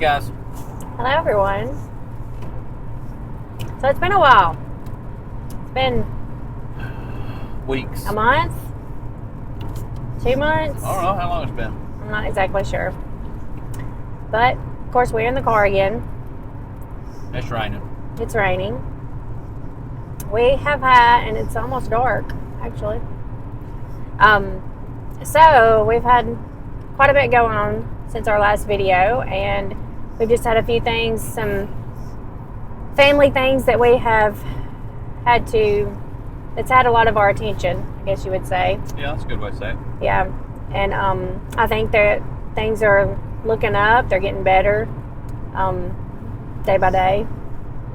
guys. Hello, everyone. So it's been a while. It's been Weeks. a month, 2 months. I don't know how long it's been. I'm not exactly sure. But, of course, we're in the car again. It's raining. It's raining. We have had, and it's almost dark, actually. So we've had quite a bit going on since our last video, and we've just had a few things, some family things that we have had to, it's had a lot of our attention, I guess you would say. Yeah, that's a good way to say it. Yeah, and I think that things are looking up, they're getting better day by day.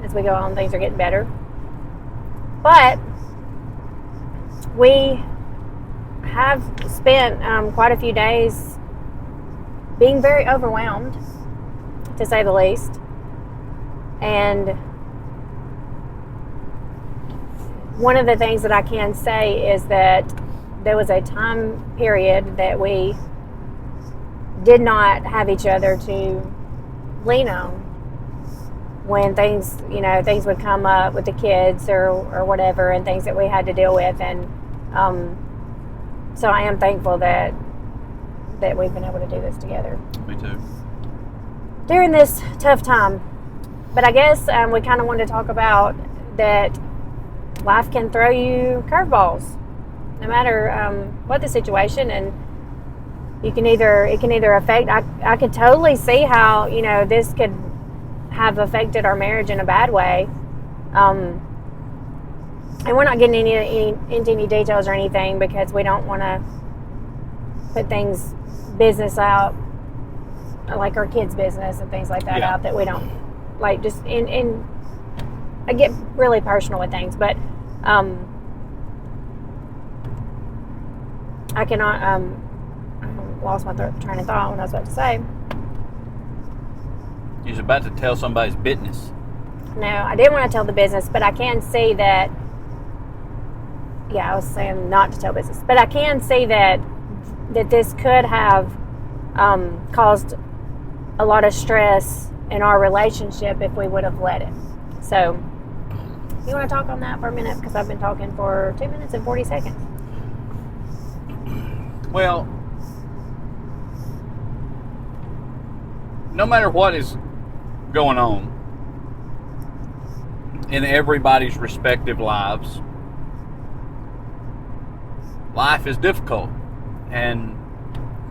As we go on, things are getting better. But we have spent quite a few days being very overwhelmed, to say the least. And one of the things that I can say is that there was a time period that we did not have each other to lean on when things would come up with the kids or whatever, and things that we had to deal with. And so I am thankful that we've been able to do this together. Me too. During this tough time. But I guess we kind of wanted to talk about that life can throw you curveballs, no matter what the situation, and it can either affect. I could totally see how this could have affected our marriage in a bad way. And we're not getting into any details or anything, because we don't want to put things, business out, like our kids' business and things like that, out that we don't like. Just in I get really personal with things, but I cannot. I lost my train of thought when I was about to say. You was about to tell somebody's business. No, I didn't want to tell the business, but I can see that. Yeah, I was saying not to tell business, but I can see that this could have caused a lot of stress in our relationship if we would have let it. So, you want to talk on that for a minute? Because I've been talking for 2 minutes and 40 seconds. Well, no matter what is going on in everybody's respective lives, life is difficult, and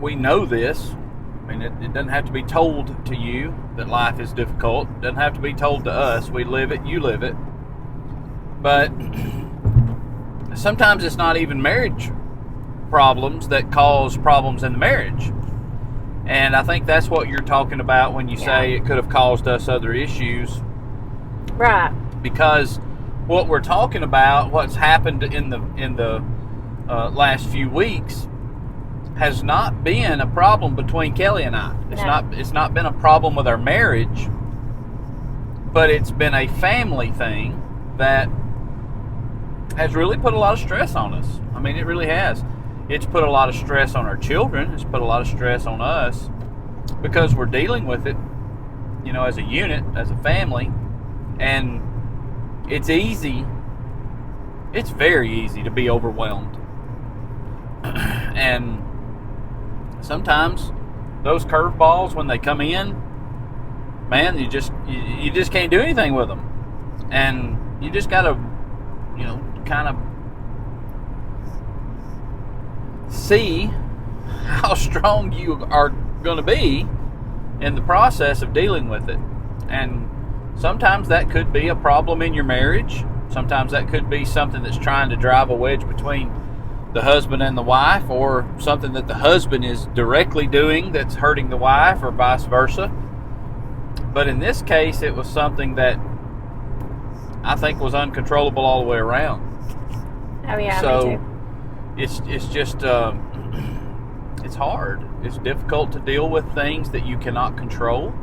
we know this. I mean, it doesn't have to be told to you that life is difficult. It doesn't have to be told to us. We live it, you live it. But sometimes it's not even marriage problems that cause problems in the marriage. And I think that's what you're talking about when you say it could have caused us other issues. Right. Because what we're talking about, what's happened in the last few weeks, has not been a problem between Kelly and I. It's not been a problem with our marriage, but it's been a family thing that has really put a lot of stress on us. I mean, it really has. It's put a lot of stress on our children. It's put a lot of stress on us, because we're dealing with it, as a unit, as a family. And it's very easy to be overwhelmed. And sometimes those curveballs, when they come in, man, you just can't do anything with them. And you just got to, kind of see how strong you are going to be in the process of dealing with it. And sometimes that could be a problem in your marriage. Sometimes that could be something that's trying to drive a wedge between the husband and the wife, or something that the husband is directly doing that's hurting the wife, or vice versa. But in this case, it was something that I think was uncontrollable all the way around. Oh yeah, so me too. It's just it's hard. It's difficult to deal with things that you cannot control.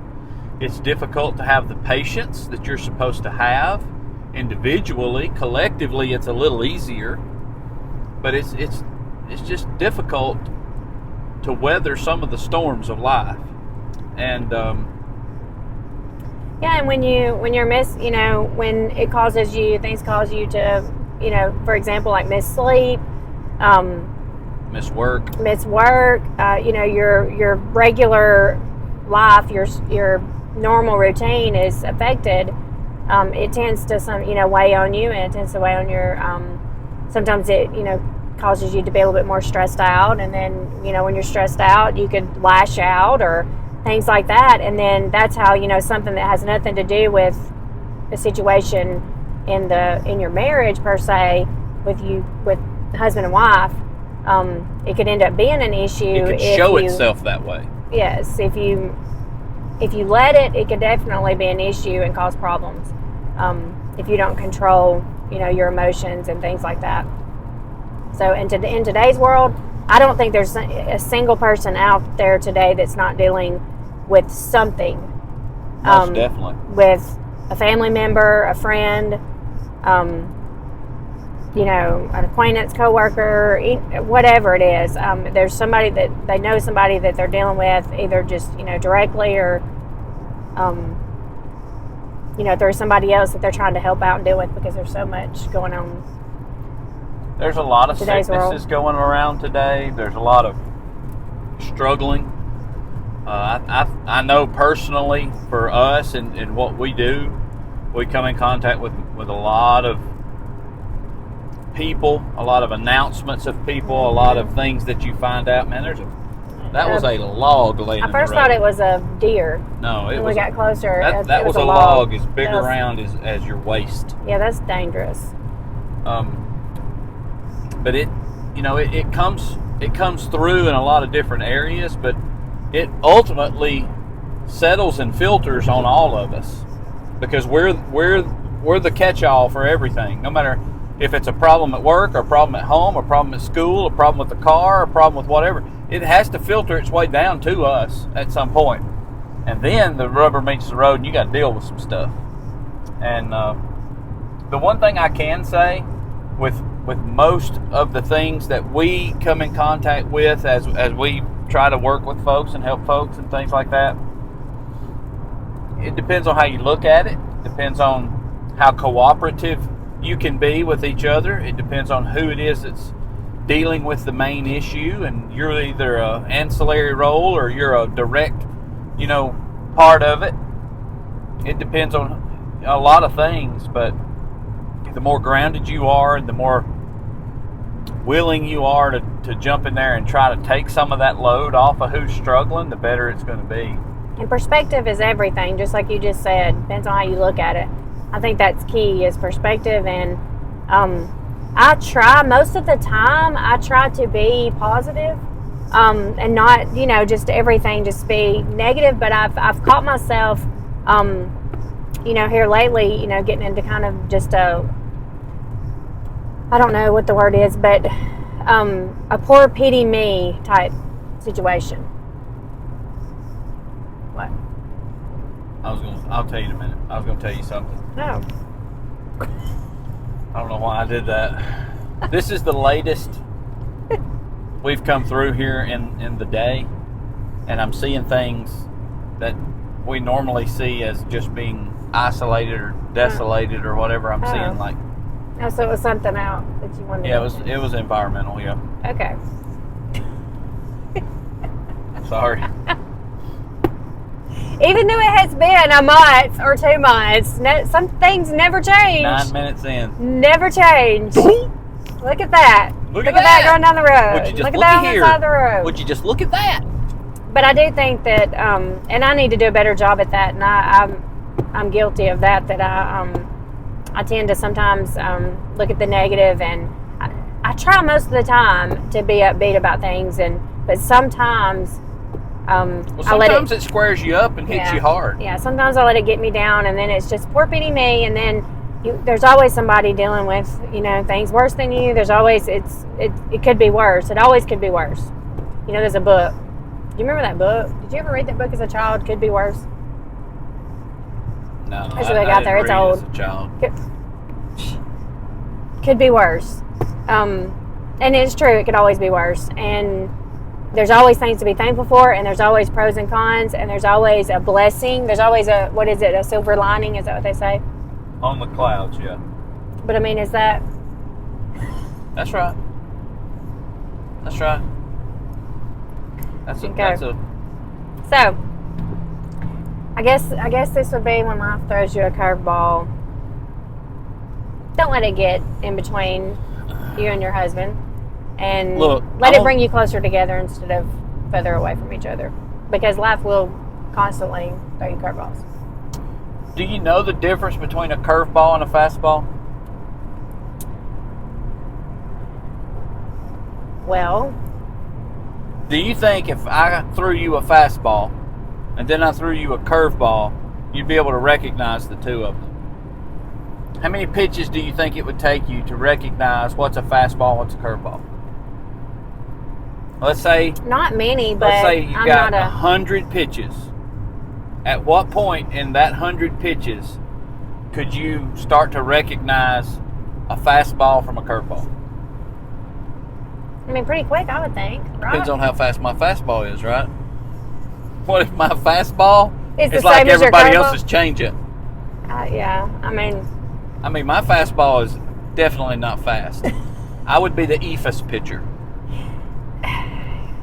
It's difficult to have the patience that you're supposed to have individually. Collectively, it's a little easier, but it's just difficult to weather some of the storms of life. And Yeah, and when you're when it causes you, things cause you to, for example, like miss sleep, miss work, your regular life, your normal routine is affected. It tends to weigh on you, and it tends to weigh on your. Sometimes it causes you to be a little bit more stressed out, and then when you're stressed out, you could lash out or things like that, and then that's how something that has nothing to do with the situation in your marriage per se with husband and wife, it could end up being an issue. It could show itself that way. Yes, if you let it could definitely be an issue and cause problems if you don't control your emotions and things like that. So in today's world, I don't think there's a single person out there today that's not dealing with something. Most definitely. With a family member, a friend, an acquaintance, coworker, whatever it is. There's somebody that they know somebody that they're dealing with, either just directly or through somebody else that they're trying to help out and deal with, because there's so much going on. There's a lot of Today's sicknesses going around today. There's a lot of struggling. I know personally for us and what we do, we come in contact with a lot of people, a lot of announcements of people, a lot of things that you find out. Man, that was a log laying. I first thought it was a deer. No, when we got closer. That was a log as big around as your waist. Yeah, that's dangerous. But it comes through in a lot of different areas, but it ultimately settles and filters on all of us, because we're the catch-all for everything. No matter if it's a problem at work, or a problem at home, or a problem at school, a problem with the car, or a problem with whatever, it has to filter its way down to us at some point. And then the rubber meets the road and you got to deal with some stuff. And the one thing I can say with most of the things that we come in contact with as we try to work with folks and help folks and things like that, it depends on how you look at it. It depends on how cooperative you can be with each other. It depends on who it is that's dealing with the main issue, and you're either an ancillary role or you're a direct, part of it. It depends on a lot of things, but the more grounded you are and the more willing you are to jump in there and try to take some of that load off of who's struggling, the better it's going to be. And perspective is everything, just like you just said. Depends on how you look at it. I think that's key, is perspective. And I try, most of the time, to be positive, and not, just everything just be negative. But I've caught myself, here lately, getting into kind of just I don't know what the word is, but a poor pity me type situation. What? I'll tell you in a minute. I was going to tell you something. No. I don't know why I did that. This is the latest we've come through here in the day, and I'm seeing things that we normally see as just being isolated or desolated or whatever. I'm seeing like. Oh, so it was something out that you wanted. Yeah, it was environmental. Yeah. Okay. Sorry. Even though it has been a month or 2 months, some things never change. 9 minutes in. Never change. Look at that. Look at that going down the road. Would you just look at that on the side of the road. Would you just look at that? But I do think that, and I need to do a better job at that, and I'm guilty of that. That I tend to sometimes look at the negative, and I try most of the time to be upbeat about things, but sometimes. Sometimes it squares you up and hits you hard. Yeah, sometimes I let it get me down, and then it's just poor pity me, and then there's always somebody dealing with things worse than you. There's always it could be worse. It always could be worse. There's a book. Do you remember that book? Did you ever read that book as a child? Could be worse. No, that's what I got there. It's old. As a child. Could be worse, and it's true. It could always be worse, and there's always things to be thankful for, and there's always pros and cons, and there's always a blessing. There's always a silver lining? Is that what they say? On the clouds, yeah. But I mean, is that... That's right. That's right. So, I guess this would be when life throws you a curveball. Don't let it get in between you and your husband, and let it bring you closer together instead of further away from each other, because life will constantly throw you curveballs. Do you know the difference between a curveball and a fastball? Well, do you think if I threw you a fastball and then I threw you a curveball, you'd be able to recognize the two of them? How many pitches do you think it would take you to recognize what's a fastball, what's a curveball? Let's say... Not many, but let's say you got 100 pitches. At what point in that 100 pitches could you start to recognize a fastball from a curveball? I mean, pretty quick, I would think. Right? Depends on how fast my fastball is, right? What if my fastball is as like your everybody else's changeup? Yeah, I mean, my fastball is definitely not fast. I would be the eephus pitcher.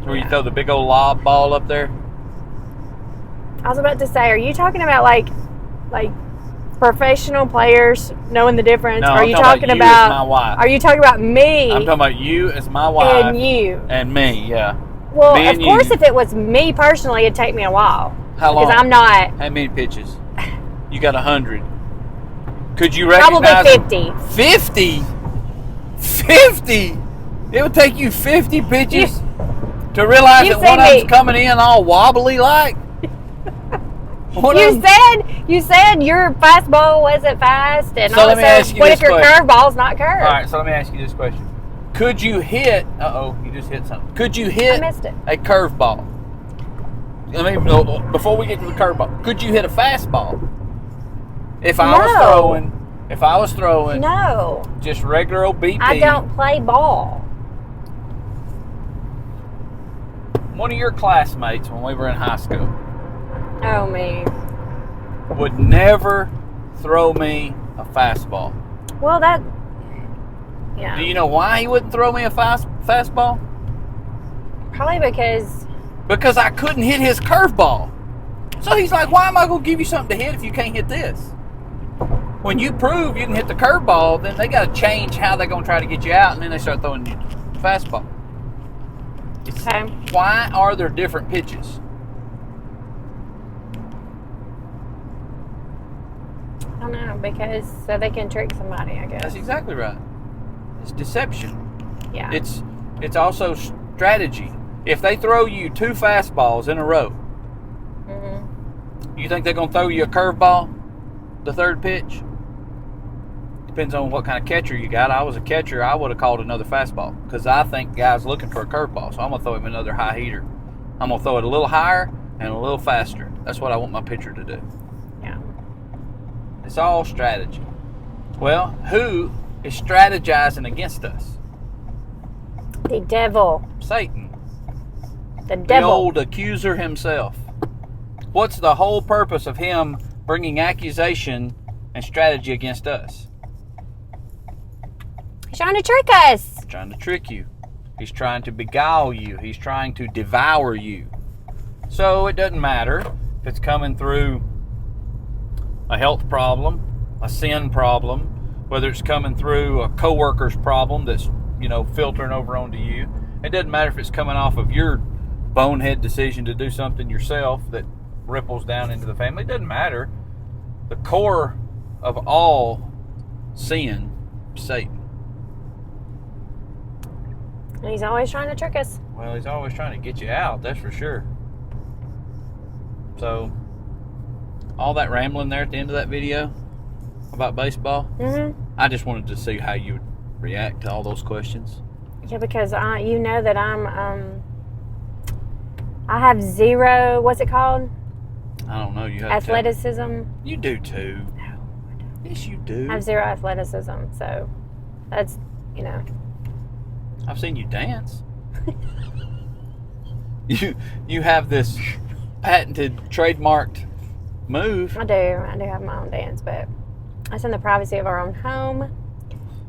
Where you throw the big old lob ball up there. I was about to say, are you talking about like professional players knowing the difference? No, are you talking about you as my wife. Are you talking about me? I'm talking about you as my wife. And you. And me, yeah. Well, of course, if it was me personally, it'd take me a while. How long? Because I'm not. How many pitches? You got 100. Could you recognize? Probably 50. 50? 50? It would take you 50 pitches to realize that one of them's coming in all wobbly like? You said your fastball wasn't fast, and so also, what if your curveball's not curved? All right, so let me ask you this question. Could you hit... you just hit something. Could you hit I missed it. A curveball? Before we get to the curveball, could you hit a fastball? If I was throwing no, just regular old BP. I don't play ball. One of your classmates when we were in high school me would never throw me a fastball. Well, yeah. Do you know why he wouldn't throw me a fastball? Probably because I couldn't hit his curveball. So he's like, why am I going to give you something to hit if you can't hit this? When you prove you can hit the curveball, then they got to change how they're going to try to get you out, and then they start throwing you the fastball. Okay. Why are there different pitches? I don't know, because so they can trick somebody, I guess. That's exactly right. It's deception. Yeah. It's also strategy. If they throw you 2 fastballs in a row, you think they're going to throw you a curveball the third pitch? Depends on what kind of catcher you got. I was a catcher, I would have called another fastball because I think the guy's looking for a curveball. So I'm going to throw him another high heater. I'm going to throw it a little higher and a little faster. That's what I want my pitcher to do. Yeah. It's all strategy. Well, who is strategizing against us? The devil. Satan. The devil. The old accuser himself. What's the whole purpose of him bringing accusation and strategy against us? He's trying to trick us. He's trying to trick you. He's trying to beguile you. He's trying to devour you. So it doesn't matter if it's coming through a health problem, a sin problem, whether it's coming through a coworker's problem that's, filtering over onto you. It doesn't matter if it's coming off of your bonehead decision to do something yourself that ripples down into the family. It doesn't matter. The core of all sin, Satan. And he's always trying to trick us. Well, he's always trying to get you out, that's for sure. So, all that rambling there at the end of that video about baseball, I just wanted to see how you would react to all those questions. Yeah, because you know that I have zero, what's it called? I don't know. You have athleticism. You do too. No, I don't. Yes, you do. I have zero athleticism, so that's, I've seen you dance. you have this patented, trademarked move. I do have my own dance, but it's in the privacy of our own home,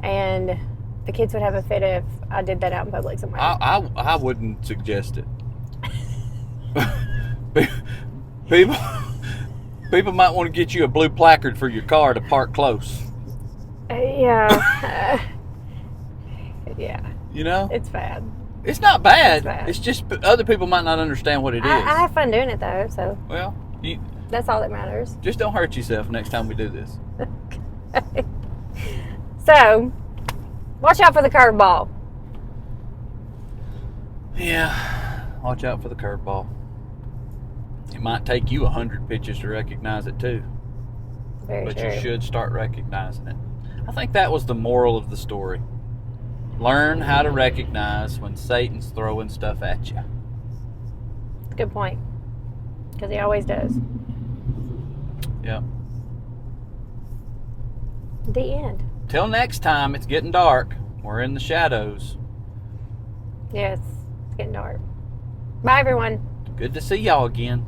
and the kids would have a fit if I did that out in public somewhere. I wouldn't suggest it. People might want to get you a blue placard for your car to park close. Yeah. Yeah. You know? It's bad. It's not bad. It's bad. It's just other people might not understand what it is. I have fun doing it though, so. Well, that's all that matters. Just don't hurt yourself next time we do this. Okay. So, watch out for the curveball. Yeah, watch out for the curveball. It might take you 100 pitches to recognize it too. Very true. You should start recognizing it. I think that was the moral of the story. Learn how to recognize when Satan's throwing stuff at you. Good point. Because he always does. Yeah. The end. Till next time, it's getting dark. We're in the shadows. Yes, it's getting dark. Bye, everyone. Good to see y'all again.